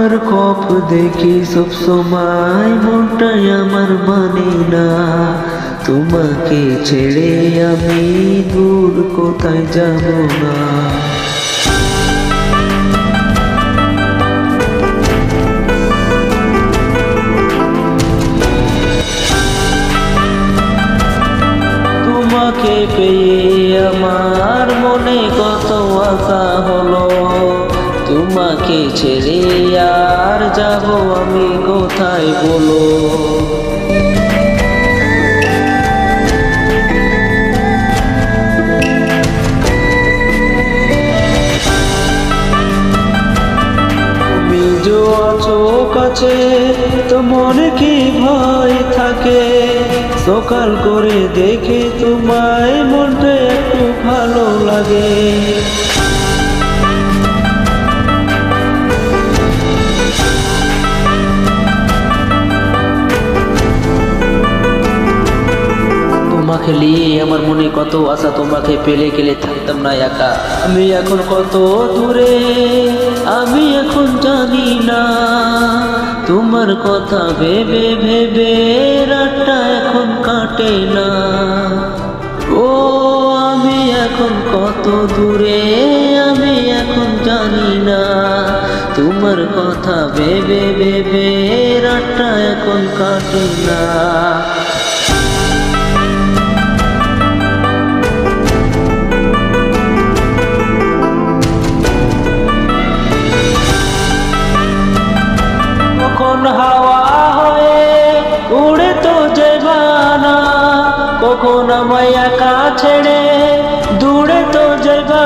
তোমার খোপ দেখি সব সময় মনটাই আমার মানে না, তোমাকে ছেড়ে আমি দূর কোথায় যাব না। তোমাকে পেয়ে আমার মনে কত আশা হলো, তোমাকে ছেড়ে আর যাব আমি কোথায় বলো। তুমি যে আছো কাছে তো মনে কি ভয় থাকে, সকাল করে দেখে তোমায় মনটা একটু ভালো লাগে। তোমাকে নিয়ে আমার মনে কত আশা, তোমাকে পেলে গেলে থাকতাম না একা। আমি এখন কত দূরে আমি এখন জানি না, তোমার কথা ভেবে ভেবে রাতটা এখন কাটে না। ও আমি এখন কত দূরে আমি এখন জানি না, তোমার কথা ভেবে ভেবে রাতটা এখন কাটে না। কখন হাওয়া হয়ে উড়ে তো যাইবানা, কখন আমায় একা ছেড়ে দূরে তো যাইবা